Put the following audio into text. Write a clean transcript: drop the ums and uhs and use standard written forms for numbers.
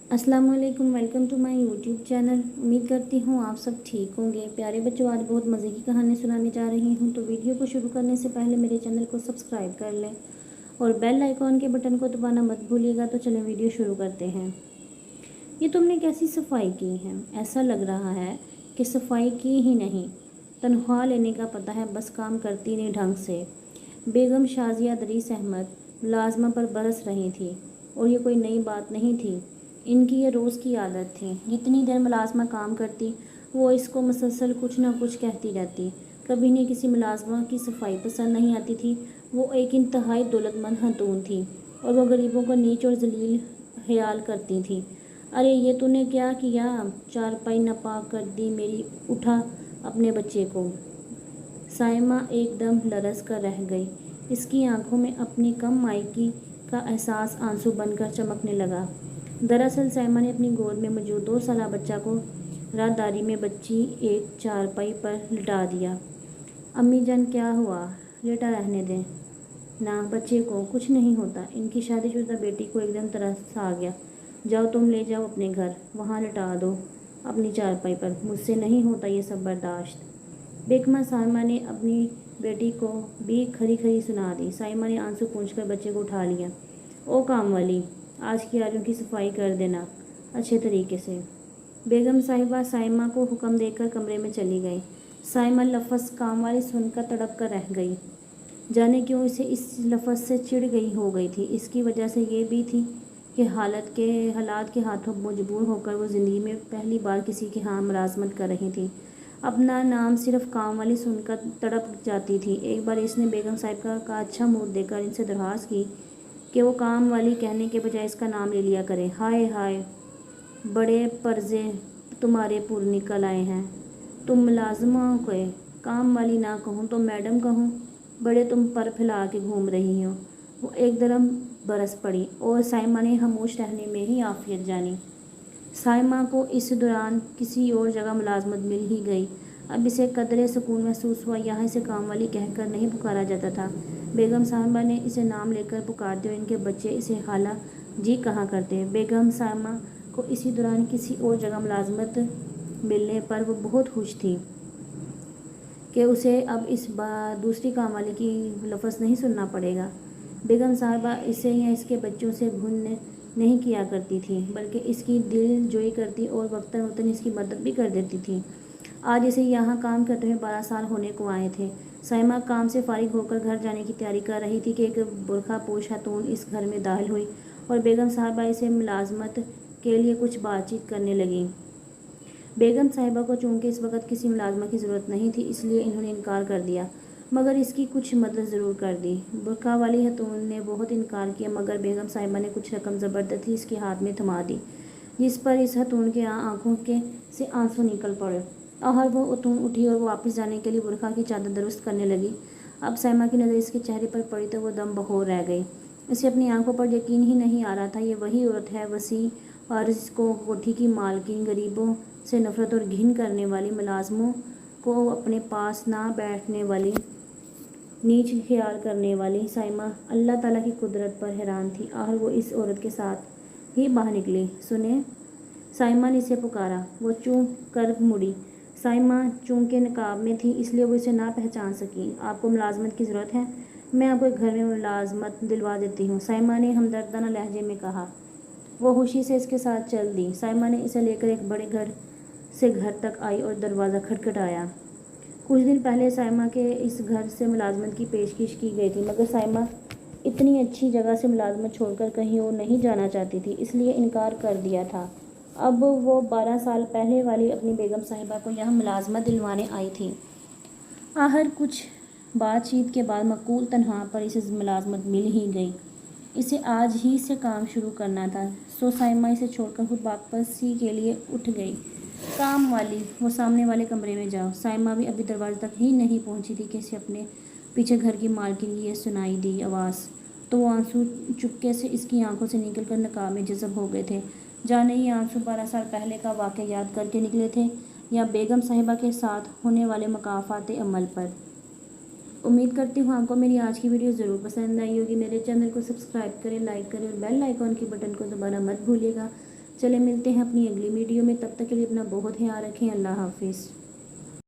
अस्सलाम वालेकुम, welcome to my YouTube channel. उम्मीद करती हूँ आप सब ठीक होंगे। प्यारे बच्चों, आज बहुत मज़े की कहानी सुनाने जा रही हूँ, तो वीडियो को शुरू करने से पहले मेरे चैनल को सब्सक्राइब कर लें और बेल आइकॉन के बटन को दबाना मत भूलिएगा। तो चलें वीडियो शुरू करते हैं। ये तुमने कैसी सफाई की है? ऐसा लग रहा है कि सफाई की ही नहीं, तनख्वाह लेने का पता है, बस काम करती नहीं ढंग से। बेगम शाजिया दरीस अहमद मुलाजमा पर बरस रही थी और ये कोई नई बात नहीं थी। इनकी ये रोज़ की आदत थी। जितनी देर मुलाजमा काम करती वो इसको मुसलसल कुछ ना कुछ कहती रहती। कभी नहीं किसी मुलाजमा की सफाई पसंद नहीं आती थी। वो एक इंतहाई दौलतमंद खातून थी और वो गरीबों को नीच और जलील ख्याल करती थी। अरे ये तूने क्या किया? चारपाई नापाक कर दी मेरी, उठा अपने बच्चे को। साइमा एकदम लरस कर रह गई। इसकी आंखों में अपनी कम मायगी का एहसास आंसू बनकर चमकने लगा। दरअसल साइमा ने अपनी गोद में मौजूद 2 साल बच्चा को राहदारी में बच्ची एक चारपाई पर लिटा दिया। अम्मी जान क्या हुआ? लेटा रहने दें ना, बच्चे को कुछ नहीं होता। इनकी शादीशुदा बेटी को एकदम तरस आ गया। जाओ तुम ले जाओ अपने घर, वहाँ लिटा दो अपनी चारपाई पर। मुझसे नहीं होता ये सब बर्दाश्त। बेगमा साइमा ने अपनी बेटी को भी खरी खरी सुना दी। साइमा ने आंसू पोंछकर बच्चे को उठा लिया। ओ काम वाली, आज की आलू की सफाई कर देना अच्छे तरीके से। बेगम साहिबा साइमा को हुक्म देकर कमरे में चली गई। साइमा लफ्ज़ काम वाली सुनकर तड़प कर रह गई। जाने क्यों इसे इस लफ्ज़ से चिढ़ गई हो गई थी। इसकी वजह से ये भी थी कि हालात के हाथों मजबूर होकर वो ज़िंदगी में पहली बार किसी के यहाँ मुलाजमत कर रही थी। अपना नाम सिर्फ काम वाली सुनकर तड़प जाती थी। एक बार इसने बेगम साहिबा का अच्छा मूड देखकर इनसे दरख्वास्त की कि वो काम वाली कहने के बजाय इसका नाम ले लिया करें। हाय हाय, बड़े पर्जे तुम्हारे पूर निकल आए हैं। तुम मुलाजमा को काम वाली ना कहूँ तो मैडम कहूँ, बड़े तुम पर फैला के घूम रही हो। वो एकदम बरस पड़ी और साइमा ने खामोश रहने में ही आफियत जानी। साइमा को इस दौरान किसी और जगह मुलाजमत मिल ही गई। अब इसे कदरे सुकून महसूस हुआ। यहाँ इसे काम वाली कहकर नहीं पुकारा जाता था। बेगम साहिबा ने इसे नाम लेकर पुकारते और इनके बच्चे इसे खाला जी कहा करते। बेगम साहिबा को इसी दौरान किसी और जगह मुलाजमत मिलने पर वो बहुत खुश थी कि उसे अब इस बार दूसरी काम वाली की लफ्ज़ नहीं सुनना पड़ेगा। बेगम साहिबा इसे या इसके बच्चों से घुन नहीं किया करती थी, बल्कि इसकी दिल जोई करती और वक्तन वक्तन इसकी मदद भी कर देती थी। आज इसे यहाँ काम करते हुए 12 साल होने को आए थे। साइमा काम से फारिग होकर घर जाने की तैयारी कर रही थी कि एक बुरखा पोश खातून इस घर में दाखिल हुई और बेगम साहिबा इसे मुलाजमत के लिए कुछ बातचीत करने लगी। बेगम साहिबा को चूँकि इस वक्त किसी मुलाजमा की ज़रूरत नहीं थी, इसलिए इन्होंने इनकार कर दिया, मगर इसकी कुछ मदद ज़रूर कर दी। बुरखा वाली खातून ने बहुत इनकार किया, मगर बेगम साहिबा ने कुछ रकम ज़बरदस्ती इसके हाथ में थमा दी, जिस पर इस खातून के आंखों के से आंसू निकल पड़े। आहर वो खातून उठी और वो वापस जाने के लिए बुरखा की चादर दुरुस्त करने लगी। अब साइमा की नज़र इसके चेहरे पर पड़ी तो वो दम बखौर रह गई। इसे अपनी आंखों पर यकीन ही नहीं आ रहा था। ये वही औरत है, वसी और इसको कोठी की मालकिन, गरीबों से नफरत और घिन करने वाली, मुलाजमों को अपने पास ना बैठने वाली, नीच ख्याल करने वाली। साइमा अल्लाह ताला की कुदरत पर हैरान थी। आहर वो इस औरत के साथ ही बाहर निकली। सुने, साइमा ने इसे पुकारा। वो चूक कर मुड़ी। साइमा चूंकि नकाब में थी इसलिए वो इसे ना पहचान सकी। आपको मुलाजमत की ज़रूरत है? मैं आपको एक घर में मुलाजमत दिलवा देती हूँ, साइमा ने हमदर्दाना लहजे में कहा। वो खुशी से इसके साथ चल दी। साइमा ने इसे लेकर एक बड़े घर से घर तक आई और दरवाज़ा खटखटाया। कुछ दिन पहले साइमा के इस घर से मुलाजमत की पेशकश की गई थी, मगर साइमा इतनी अच्छी जगह से मुलाजमत छोड़कर कहीं और नहीं जाना चाहती थी, इसलिए इनकार कर दिया था। अब वो 12 साल पहले वाली अपनी बेगम साहिबा को यहाँ मुलाजमत दिलवाने आई थी। आहर कुछ बातचीत के बाद मकूल तनहा पर इसे मुलाजमत मिल ही गई। इसे आज ही से काम शुरू करना था, सो साइमा इसे छोड़कर खुद वापसी के लिए उठ गई। काम वाली, वो सामने वाले कमरे में जाओ। साइमा भी अभी दरवाजे तक ही नहीं पहुंची थी कि इसे अपने पीछे घर की मालकिन की ये सुनाई दी आवाज़। तो वो आंसू चुपके से इसकी आंखों से निकलकर नकाब में जज़ब हो गए थे। जाने ये आंसू 12 साल पहले का वाक़या याद करके निकले थे या बेगम साहिबा के साथ होने वाले मकाफ़ात अमल पर। उम्मीद करती हूँ आपको मेरी आज की वीडियो ज़रूर पसंद आई होगी। मेरे चैनल को सब्सक्राइब करें, लाइक करें और बेल आइकॉन के बटन को दबाना मत भूलिएगा। چلے ملتے ہیں اپنی اگلی ویڈیو میں، تب تک کے لیے اپنا بہت خیال رکھیں، اللہ حافظ۔